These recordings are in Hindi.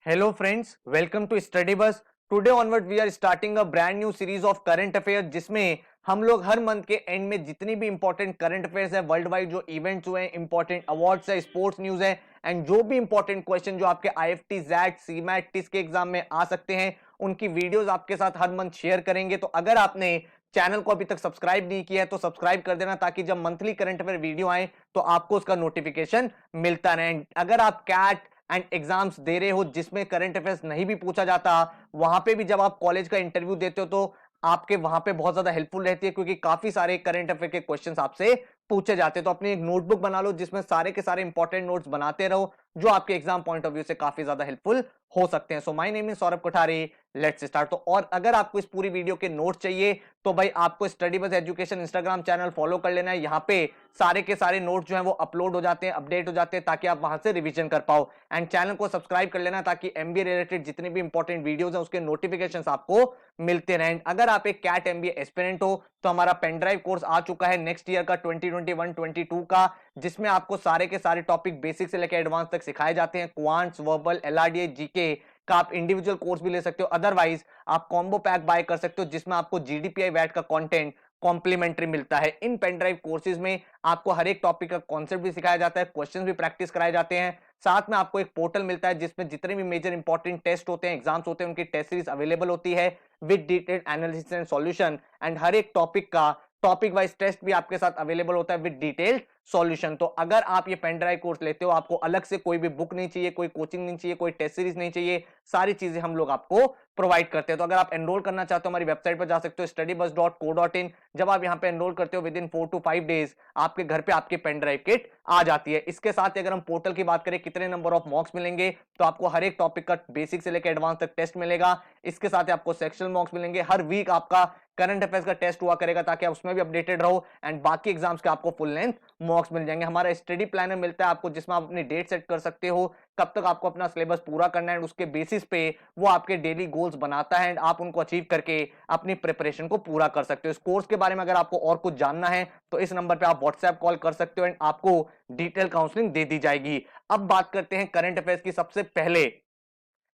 Hello friends, welcome to Study Bus. Today onward we are starting a brand new series of current affairs जिसमें हम लोग हर मंथ के एंड में जितनी भी इंपॉर्टेंट करंट अफेयर्स है वर्ल्ड वाइड जो इवेंट्स हुए हैं, इंपॉर्टेंट अवार्ड्स है, स्पोर्ट्स न्यूज है एंड जो भी इंपॉर्टेंट क्वेश्चन जो आपके आईएफटी, जैट, सीमैट, टिस के एग्जाम में आ सकते हैं उनकी वीडियोस आपके साथ हर मंथ शेयर करेंगे। तो अगर आपने चैनल को अभी तक सब्सक्राइब नहीं किया है तो सब्सक्राइब कर देना ताकि जब मंथली करंट अफेयर वीडियो आए तो आपको उसका नोटिफिकेशन मिलता रहे। अगर आप कैट एंड एग्जाम्स दे रहे हो जिसमें करंट अफेयर्स नहीं भी पूछा जाता, वहां पे भी जब आप कॉलेज का इंटरव्यू देते हो तो आपके वहां पे बहुत ज्यादा हेल्पफुल रहती है क्योंकि काफी सारे करंट अफेयर के क्वेश्चंस आपसे पूछे जाते हैं। तो अपनी एक नोटबुक बना लो जिसमें सारे के सारे इंपॉर्टेंट नोट्स बनाते रहो जो आपके एग्जाम पॉइंट ऑफ व्यू से काफी ज्यादा हेल्पफुल हो सकते हैं। So my name is Saurabh Kothari, let's start. तो और अगर आपको इस पूरी वीडियो के नोट्स चाहिए तो भाई आपको स्टडी बस एजुकेशन इंस्टाग्राम चैनल फॉलो कर लेना है। यहाँ पे सारे के सारे नोट्स जो हैं वो अपलोड हो जाते हैं, अपडेट हो जाते हैं ताकि आप वहां से रिवीजन कर पाओ। एंड चैनल को सब्सक्राइब कर लेना ताकि एमबीए रिलेटेड जितने भी इंपॉर्टेंट वीडियोस हैं उसके नोटिफिकेशंस आपको मिलते रहें। अगर आप एक कैट एमबीए एस्पिरेंट हो तो हमारा पेन ड्राइव कोर्स आ चुका है नेक्स्ट ईयर का 2021-22 का, जिसमें आपको सारे के सारे टॉपिक बेसिक से लेकर एडवांस तक सिखाए जाते हैं। क्वांट्स, वर्बल, एलआरडीए, जीके का आप इंडिविजुअल कोर्स भी ले सकते हो, अदरवाइज आप कॉम्बो पैक बाय कर सकते हो जिसमें आपको जीडीपीआई वैट का कंटेंट कॉम्प्लीमेंट्री मिलता है। इन पेन ड्राइव कोर्सेज में आपको हर एक टॉपिक का कॉन्सेप्ट भी सिखाया जाता है, क्वेश्चंस भी प्रैक्टिस कराए जाते हैं। साथ में आपको एक पोर्टल मिलता है जिसमें जितने भी मेजर इंपॉर्टेंट टेस्ट होते हैं, एग्जाम्स होते हैं, उनकी टेस्ट सीरीज अवेलेबल होती है with detailed analysis and solution. And हर एक टॉपिक का टॉपिक वाइज टेस्ट भी आपके साथ अवेलेबल होता है विद डिटेल्ड सॉल्यूशन। तो अगर आप ये पेन ड्राइव कोर्स लेते हो आपको अलग से कोई भी बुक नहीं चाहिए, कोई कोचिंग नहीं चाहिए, कोई टेस्ट सीरीज नहीं चाहिए, सारी चीजें हम लोग आपको प्रोवाइड करते हैं। तो अगर आप एनरोल करना चाहते हो हमारी वेबसाइट पर जा सकते हो studybus.co.in। जब आप यहां पे एनरोल करते हो विद इन 4 to 5 डेज आपके घर पे आपकी पेन ड्राइव किट आ जाती है। इसके साथ ही अगर हम पोर्टल की बात करें कितने नंबर ऑफ मॉक्स मिलेंगे तो आपको हर एक टॉपिक का बेसिक से लेकर एडवांस तक टेस्ट मिलेगा। इसके साथ ही आपको सेक्शनल मॉक्स मिलेंगे, हर वीक आपका करंट अफेयर्स का टेस्ट हुआ करेगा ताकि आप उसमें भी अपडेटेड रहो एंड बाकी एग्जाम्स के आपको फुल लेंथ मॉक्स मिल जाएंगे। हमारा स्टडी प्लानर मिलता है आपको जिसमें आप अपनी डेट सेट कर सकते हो कब तक आपको अपना सिलेबस पूरा करना है, उसके बेसिस पे वो आपके डेली गोल्स बनाता है एंड आप उनको अचीव करके अपनी प्रिपरेशन को पूरा कर सकते हो। इस कोर्स के बारे में अगर आपको और कुछ जानना है तो इस नंबर पे आप व्हाट्सएप कॉल कर सकते हो एंड आपको डिटेल काउंसलिंग दे दी जाएगी। अब बात करते हैं करंट अफेयर्स की। सबसे पहले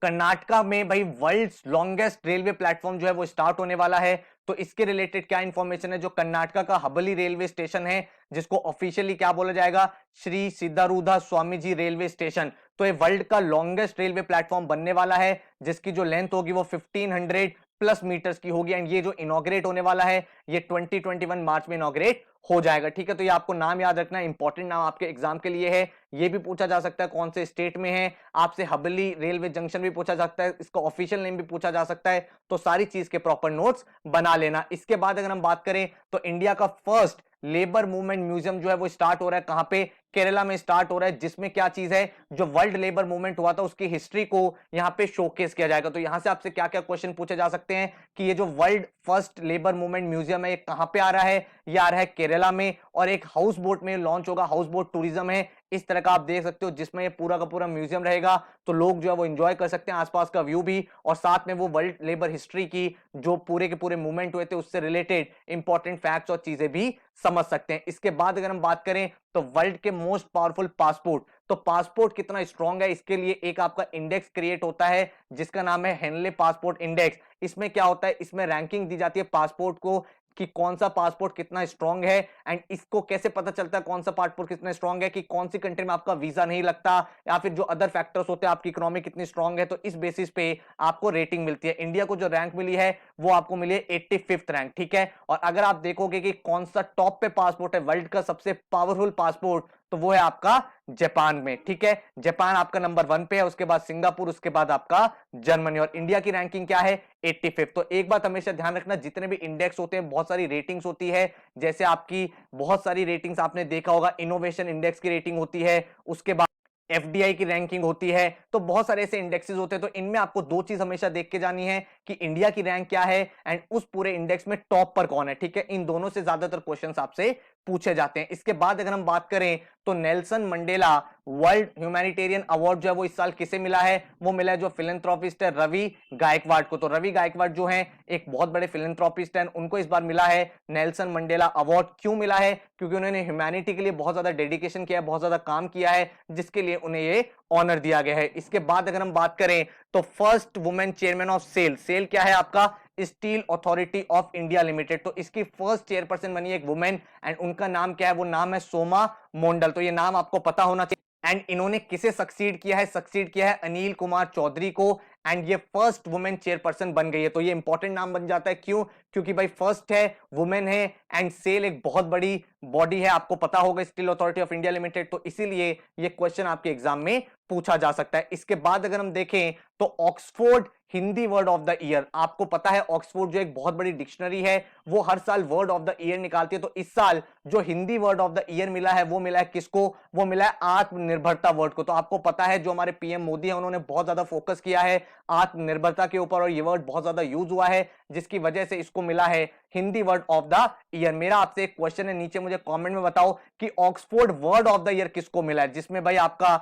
कर्नाटका में भाई वर्ल्ड लॉन्गेस्ट रेलवे प्लेटफॉर्म जो है वो स्टार्ट होने वाला है। तो इसके रिलेटेड क्या इंफॉर्मेशन है, जो कर्नाटका का हबली रेलवे स्टेशन है जिसको ऑफिशियली क्या बोला जाएगा, श्री सिद्धारूढ़ा स्वामी जी रेलवे स्टेशन। तो ये वर्ल्ड का लॉन्गेस्ट रेलवे प्लेटफॉर्म बनने वाला है जिसकी जो लेंथ होगी वो 1500 प्लस मीटर्स की होगी एंड ये जो इनॉग्रेट होने वाला है ये 2021 मार्च में इनॉग्रेट हो जाएगा। ठीक है, तो ये आपको नाम याद रखना, इंपॉर्टेंट नाम आपके एग्जाम के लिए है। ये भी पूछा जा सकता है कौन से स्टेट में है, आपसे हबली रेलवे जंक्शन भी पूछा जा सकता है, इसका ऑफिशियल नेम भी पूछा जा सकता है। तो सारी चीज के प्रॉपर नोट्स बना लेना। इसके बाद अगर हम बात करें तो इंडिया का फर्स्ट लेबर मूवमेंट म्यूजियम जो है वो स्टार्ट हो रहा है। कहां पे? केरला में स्टार्ट हो रहा है, जिसमें क्या चीज है, जो वर्ल्ड लेबर मूवमेंट हुआ था उसकी हिस्ट्री को यहां पे शोकेस किया जाएगा। तो यहां से आपसे क्या क्या क्वेश्चन पूछे जा सकते हैं कि ये जो world first labour movement museum है ये कहां पे आ रहा है, ये आ रहा है केरला में और एक हाउस बोट में लॉन्च होगा। हाउस बोट टूरिज्म है इस तरह का आप देख सकते हो जिसमें ये पूरा का पूरा म्यूजियम रहेगा। तो लोग जो है वो एंजॉय कर सकते हैं आसपास का व्यू भी और साथ में वो वर्ल्ड लेबर हिस्ट्री की जो पूरे के पूरे मूवमेंट हुए थे उससे रिलेटेड इंपॉर्टेंट फैक्ट्स और चीजें भी समझ सकते हैं। इसके बाद अगर हम बात करें तो वर्ल्ड के मोस्ट पावरफुल पासपोर्ट, तो पासपोर्ट कितना स्ट्रांग है इसके लिए एक आपका इंडेक्स क्रिएट होता है जिसका नाम है हेनले पासपोर्ट इंडेक्स। इसमें क्या होता है, इसमें रैंकिंग दी जाती है पासपोर्ट को कि कौन सा पासपोर्ट कितना स्ट्रांग है एंड इसको कैसे पता चलता है कौन सा पासपोर्ट कितना स्ट्रांग है कि कौन सी कंट्री में आपका वीजा नहीं लगता या फिर जो अदर फैक्टर्स होते हैं आपकी इकोनॉमी कितनी स्ट्रांग है। तो इस बेसिस पे आपको रेटिंग मिलती है। इंडिया को जो रैंक मिली है वो आपको मिली है 85th रैंक। ठीक है, और अगर आप देखोगे कि कौन सा टॉप पे पासपोर्ट है वर्ल्ड का सबसे पावरफुल पासपोर्ट तो वो है आपका जापान में। ठीक है, जापान आपका नंबर 1 पे है, उसके बाद सिंगापुर, उसके बाद आपका जर्मनी और इंडिया की रैंकिंग क्या है 85th। तो एक बात हमेशा ध्यान रखना, जितने भी इंडेक्स होते हैं बहुत सारी रेटिंग्स होती है, जैसे आपकी बहुत सारी रेटिंग्स आपने देखा होगा, इनोवेशन इंडेक्स की रेटिंग होती है, उसके बाद एफडीआई की रैंकिंग होती है। तो बहुत सारे ऐसे इंडेक्सेस होते हैं, तो इनमें आपको दो चीज हमेशा देख के जानी है कि इंडिया की रैंक क्या है एंड उस पूरे इंडेक्स में टॉप पर कौन है। ठीक है, इन दोनों से ज्यादातर क्वेश्चंस आपसे पूछे जाते हैं। इसके बाद अगर हम बात करें तो Nelson Mandela world humanitarian award जो है वो इस साल किसे मिला है, वो मिला है जो फिलैंथ्रोपिस्ट है रवि गायकवाड़ को। तो रवि गायकवाड़ जो है एक बहुत बड़े फिलैंथ्रोपिस्ट हैं, उनको इस बार मिला है नेल्सन मंडेला अवार्ड। क्यों मिला है? क्योंकि उन्होंने ह्यूमैनिटी के लिए बहुत ज्यादा डेडिकेशन किया है, बहुत ज्यादा काम किया है, जिसके लिए उन्हें ये ऑनर दिया गया है। इसके बाद अगर हम बात करें तो first women chairman of SAIL, SAIL क्या है आपका, Steel Authority of India Limited, तो इसकी फर्स्ट चेयरपर्सन बनी एक वुमेन एंड उनका नाम क्या है, वो नाम है सोमा मोंडल। तो ये नाम आपको पता होना चाहिए। एंड इन्होंने किसे सक्सीड किया है, सक्सीड किया है अनिल कुमार चौधरी को, एंड ये फर्स्ट वुमेन चेयरपर्सन बन गई है। तो ये इंपॉर्टेंट नाम बन जाता है, क्यों? क्योंकि भाई फर्स्ट है, वुमेन है, एंड सेल एक बहुत बड़ी बॉडी है, आपको पता होगा steel Authority of India Limited, तो इसीलिए ये क्वेश्चन आपके एग्जाम में पूछा जा सकता है। इसके बाद अगर हम देखें तो Oxford Hindi word of the year, आपको पता है ऑक्सफोर्ड जो एक बहुत बड़ी डिक्शनरी है, वो हर साल वर्ड ऑफ द ईयर निकालती है। तो इस साल जो Hindi word of the year मिला है वो मिला है किसको, वो मिला है आत्मनिर्भरता वर्ड को। तो आपको पता है जो हमारे पीएम मोदी है उन्होंने बहुत ज्यादा फोकस किया है आत्मनिर्भरता के ऊपर, और ये वर्ड बहुत ज्यादा यूज हुआ है, जिसकी वजह से इसको मिला है Hindi word of the year. मेरा आपसे एक क्वेश्चन है, नीचे मुझे कमेंट में बताओ कि Oxford word of the year किसको मिला है, जिसमें भाई आपका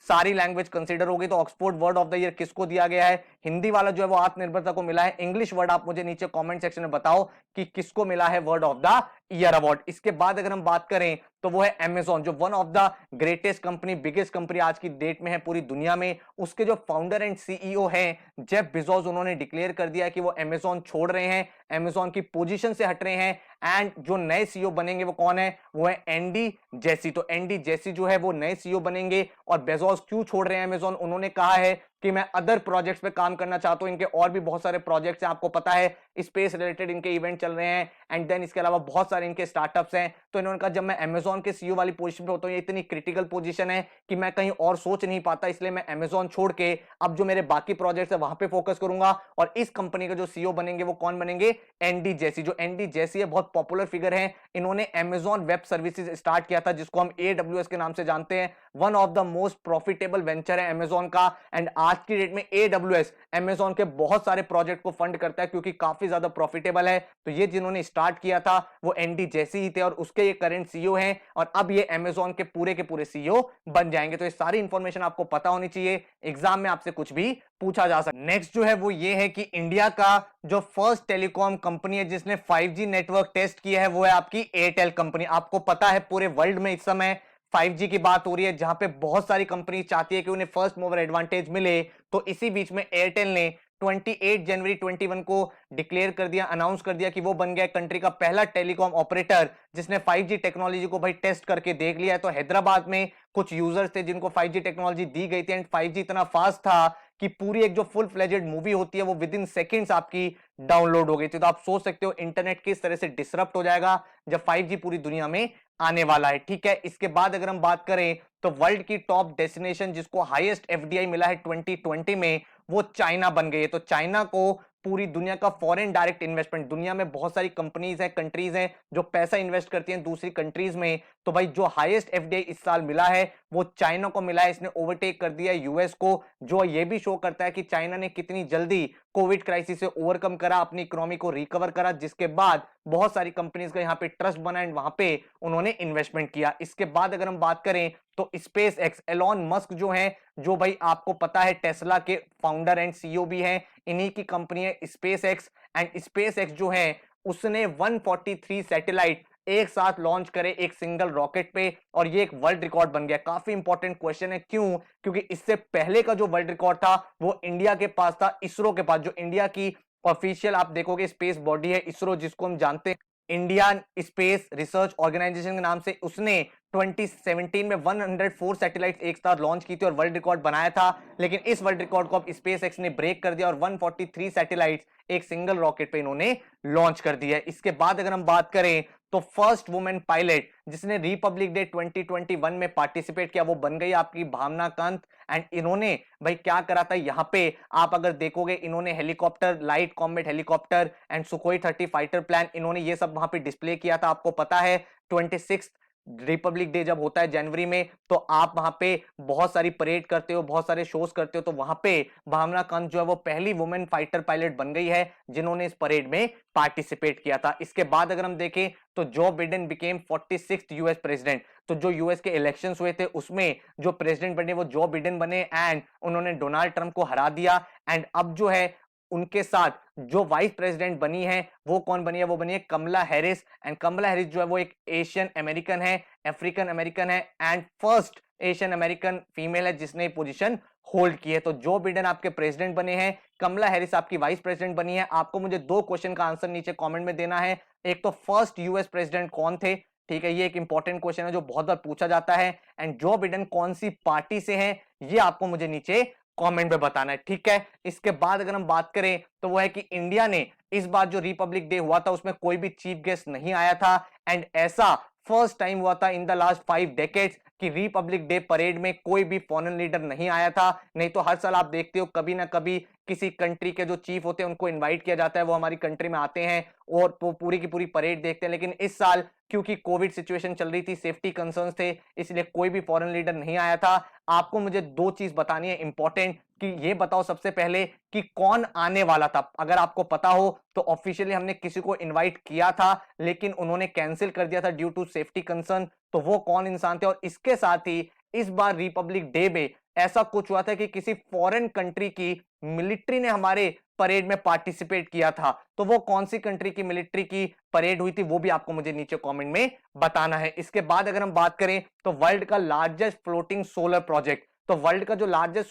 सारी लैंग्वेज कंसीडर होगी। तो Oxford word of the year किसको दिया गया है? हिंदी वाला जो है वो आत्मनिर्भरता को मिला है। इंग्लिश वर्ड आप मुझे नीचे कमेंट सेक्शन में बताओ कि किसको मिला है word of the year award. इसके बाद अगर हम बात करें तो वो है अमेजॉन, जो one of the greatest company, biggest company आज की डेट में है पूरी दुनिया में। उसके जो फाउंडर एंड सीईओ हैं जेफ बेजोस, उन्होंने डिक्लेयर कर दिया कि वो अमेजॉन छोड़ रहे हैं, अमेजॉन की पोजीशन से हट रहे हैं। एंड जो नए सीईओ बनेंगे वो कौन है, वो है एंडी जेसी। तो एंडी जेसी जो है वो नए सीईओ बनेंगे। और बेजोस क्यों छोड़ रहे हैं अमेजॉन? उन्होंने कहा है कि मैं अदर प्रोजेक्ट्स पे काम करना चाहता हूं, इनके और भी बहुत सारे प्रोजेक्ट्स हैं, आपको पता है स्पेस रिलेटेड इनके इवेंट चल रहे हैं, एंड देन इसके अलावा बहुत सारे इनके स्टार्टअप्स हैं। तो इन्होंने कहा जब मैं अमेजॉन के सीईओ वाली पोजीशन पे होता हूं, ये इतनी क्रिटिकल पोजीशन है कि मैं कहीं और सोच नहीं पाता, इसलिए मैं अमेजॉन छोड़ के अब जो मेरे बाकी प्रोजेक्ट्स है वहां पे फोकस करूंगा। और इस कंपनी के जो सीईओ बनेंगे वो कौन बनेंगे? Andy Jassy. जो एंडी जेसी है बहुत पॉपुलर फिगर है, इन्होंने अमेजॉन वेब सर्विसेज स्टार्ट किया था, जिसको हम AWS के नाम से जानते हैं। One of the most profitable venture है अमेजॉन का, एंड आज की डेट में AWS अमेजॉन के बहुत सारे प्रोजेक्ट को फंड करता है क्योंकि काफी ज्यादा प्रॉफिटेबल है। तो ये जिन्होंने स्टार्ट किया था वो एंडी जेसी ही थे, और उसके ये करंट सीईओ हैं, और अब ये अमेजॉन के पूरे सीईओ बन जाएंगे। तो ये सारी इंफॉर्मेशन आपको पता होनी चाहिए, एग्जाम में आपसे कुछ भी पूछा जा सकता है। नेक्स्ट जो है वो ये है कि इंडिया का जो फर्स्ट टेलीकॉम कंपनी है जिसने 5G नेटवर्क टेस्ट किया है वो है आपकी एयरटेल कंपनी। आपको पता है पूरे वर्ल्ड में इस समय 5G की बात हो रही है, जहां पे बहुत सारी कंपनी चाहती है कि उन्हें फर्स्ट मूवर एडवांटेज मिले। तो इसी बीच में एयरटेल ने 28 जनवरी 21 को डिक्लेयर कर दिया, अनाउंस कर दिया कि वो बन गया कंट्री का पहला टेलीकॉम ऑपरेटर जिसने 5G टेक्नोलॉजी को भाई टेस्ट करके देख लिया है। तो हैदराबाद में कुछ यूजर्स थे जिनको 5G टेक्नोलॉजी दी गई थी, एंड 5G इतना फास्ट था कि पूरी एक जो फुल फ्लेजेड मूवी होती है वो विद इन सेकेंड्स आपकी डाउनलोड हो गई थी। तो आप सोच सकते हो इंटरनेट किस तरह से डिसरप्ट हो जाएगा जब 5G पूरी दुनिया में आने वाला है। ठीक है, इसके बाद अगर हम बात करें तो वर्ल्ड की टॉप डेस्टिनेशन जिसको हाईएस्ट FDI मिला है 2020 में, वो चाइना बन गई है। तो चाइना को पूरी दुनिया का फॉरेन डायरेक्ट इन्वेस्टमेंट, दुनिया में बहुत सारी कंपनीज हैं, कंट्रीज हैं जो पैसा इन्वेस्ट करती हैं दूसरी कंट्रीज में, तो भाई जो हाईएस्ट FDI इस साल मिला है वो चाइना को मिला है। इसने ओवरटेक कर दिया है यूएस को, जो ये भी शो करता है कि चाइना ने कितनी जल्दी कोविड क्राइसिस से ओवरकम करा, अपनी इकोनॉमी को रिकवर करा, जिसके बाद बहुत सारी कंपनीज का यहाँ पे ट्रस्ट बना एंड वहां पे उन्होंने इन्वेस्टमेंट किया। इसके बाद अगर हम बात करें तो स्पेस एक्स, एलॉन मस्क जो है, जो भाई आपको पता है टेस्ला के फाउंडर एंड सीईओ भी हैं, इन्हीं की कंपनी है space x. And space x जो है उसने 143 सैटेलाइट एक साथ लॉन्च करे एक सिंगल रॉकेट पे, और ये एक वर्ल्ड रिकॉर्ड बन गया। काफी इंपॉर्टेंट क्वेश्चन है, क्यों? क्योंकि इससे पहले का जो वर्ल्ड रिकॉर्ड था वो इंडिया के पास था, इसरो के पास। जो इंडिया की ऑफिशियल आप देखोगे स्पेस बॉडी है इसरो, जिसको हम जानते हैं इंडियन स्पेस रिसर्च ऑर्गेनाइजेशन के नाम से, उसने 2017 में 104 सैटेलाइट एक साथ लॉन्च की थी और वर्ल्ड रिकॉर्ड बनाया था। लेकिन इस वर्ल्ड रिकॉर्ड को अब स्पेस एक्स ने ब्रेक कर दिया और 143 सैटेलाइट एक सिंगल रॉकेट पे इन्होंने लॉन्च कर दिया है। इसके बाद अगर हम बात करें तो फर्स्ट वुमेन पायलट जिसने रिपब्लिक डे 2021 में पार्टिसिपेट किया वो बन गई आपकी भावना कांत। एंड इन्होंने भाई क्या करा था, यहाँ पे आप अगर देखोगे इन्होंने helicopter, light combat helicopter and Sukhoi 30 fighter plan, इन्होंने ये सब वहां पे डिस्प्ले किया था। आपको पता है 26 रिपब्लिक डे जब होता है जनवरी में, तो आप वहां पे बहुत सारी परेड करते हो, बहुत सारे शोज करते हो, तो वहां पे भावना कांत जो है वो पहली वुमेन फाइटर पायलट बन गई है जिन्होंने इस परेड में पार्टिसिपेट किया था। इसके बाद अगर हम देखें तो Joe Biden became 46th US president. तो जो यूएस के इलेक्शंस हुए थे उसमें जो प्रेसिडेंट बने वो जो बिडेन बने एंड उन्होंने डोनाल्ड ट्रंप को हरा दिया। एंड अब जो है उनके साथ जो वाइस प्रेसिडेंट बनी है वो कौन बनी है, वो बनी है कमला हैरिस। एंड कमला हैरिस जो है वो एक एशियन अमेरिकन है, अफ्रीकन अमेरिकन है and first Asian American female है जिसने पोजीशन होल्ड की है। तो जो बिडेन आपके प्रेसिडेंट बने हैं, कमला हैरिस आपकी वाइस प्रेसिडेंट बनी है। आपको मुझे दो क्वेश्चन का आंसर नीचे कमेंट में देना है। एक तो फर्स्ट यूएस प्रेसिडेंट कौन थे, ठीक है, ये एक इंपॉर्टेंट क्वेश्चन है जो बहुत बार पूछा जाता है। एंड जो बिडेन कौन सी पार्टी से हैं ये आपको मुझे नीचे कमेंट में बताना है, ठीक है। इसके बाद अगर हम बात करें तो वो है कि इंडिया ने इस बार जो रिपब्लिक डे हुआ था उसमें कोई भी चीफ गेस्ट नहीं आया था। एंड ऐसा फर्स्ट टाइम हुआ था इन द लास्ट 5 डेकेड्स कि रिपब्लिक डे परेड में कोई भी फॉरेन लीडर नहीं आया था। नहीं तो हर साल आप देखते हो कभी ना कभी किसी कंट्री के जो चीफ होते हैं उनको इनवाइट किया जाता है, वो हमारी कंट्री में आते हैं और पूरी की पूरी परेड देखते हैं। लेकिन इस साल क्योंकि कोविड सिचुएशन चल रही थी, सेफ्टी कंसर्न्स थे, इसलिए कोई भी फॉरेन लीडर नहीं आया था। आपको मुझे दो चीज बतानी है इंपॉर्टेंट, कि ये बताओ सबसे पहले कि कौन आने वाला था। अगर आपको पता हो तो ऑफिशियली हमने किसी को इनवाइट किया था लेकिन उन्होंने कैंसिल कर दिया था ड्यू टू सेफ्टी कंसर्न, तो वो कौन इंसान थे। और इसके साथ ही इस बार रिपब्लिक डे में ऐसा कुछ हुआ था कि किसी फॉरेन कंट्री की मिलिट्री ने हमारे परेड में पार्टिसिपेट किया था। तो वो कौन सी कंट्री की मिलिट्री की परेड हुई थी वो भी आपको मुझे नीचे कमेंट में बताना है। इसके बाद अगर हम बात करें तो वर्ल्ड का लार्जेस्ट फ्लोटिंग सोलर प्रोजेक्ट, तो वर्ल्ड का जो लार्जेस्ट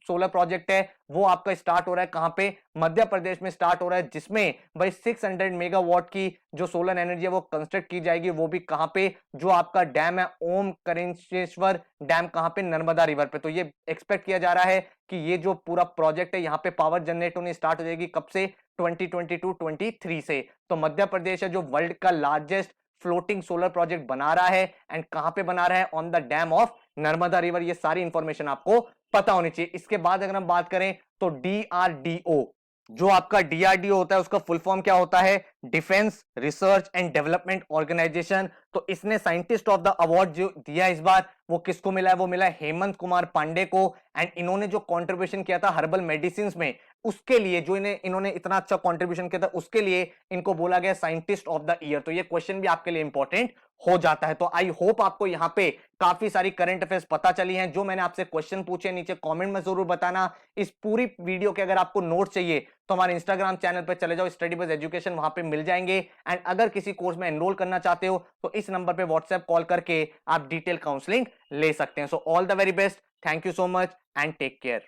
सोलर प्रोजेक्ट है वो आपका स्टार्ट हो रहा है कहां पे, मध्य प्रदेश में स्टार्ट हो रहा है, जिसमें भाई 600 मेगावाट की जो सोलर एनर्जी है वो कंस्ट्रक्ट की जाएगी। वो भी कहां पे, जो आपका डैम है ओम करेंचेश्वर डैम, कहां पे, नर्मदा रिवर पे। तो ये एक्सपेक्ट किया जा रहा है कि ये जो पूरा प्रोजेक्ट है यहाँ पे पावर जनरेट होनी स्टार्ट हो जाएगी कब से, 2022-23 से। तो मध्य प्रदेश है जो वर्ल्ड का लार्जेस्ट फ्लोटिंग सोलर प्रोजेक्ट बना रहा है। एंड कहां पे बना रहा है, on the dam of Narmada river. ये सारी इंफॉर्मेशन आपको पता होनी चाहिए। इसके बाद अगर हम बात करें तो डीआरडीओ, जो आपका डीआरडीओ होता है उसका फुल फॉर्म क्या होता है, Defence Research and Development Organisation. तो इसने साइंटिस्ट ऑफ द अवार्ड जो दिया इस बार वो किसको मिला है, वो मिला है हेमंत कुमार पांडे को। एंड इन्होंने जो कंट्रीब्यूशन किया था हर्बल मेडिसिन में, उसके लिए जो इन्होंने इतना अच्छा कंट्रीब्यूशन किया था उसके लिए इनको बोला गया साइंटिस्ट ऑफ द ईयर। तो ये क्वेश्चन भी आपके लिए इंपॉर्टेंट हो जाता है। तो आई होप आपको यहाँ पे काफी सारी करंट अफेयर्स पता चली हैं। जो मैंने आपसे क्वेश्चन पूछे नीचे कमेंट में जरूर बताना। इस पूरी वीडियो के अगर आपको नोट चाहिए तो हमारे इंस्टाग्राम चैनल पर चले जाओ, स्टडी बस एजुकेशन, वहां पे मिल जाएंगे। एंड अगर किसी कोर्स में एनरोल करना चाहते हो तो इस नंबर पे व्हाट्सएप कॉल करके आप डिटेल काउंसलिंग ले सकते हैं। So all the very best, thank you so much and take care.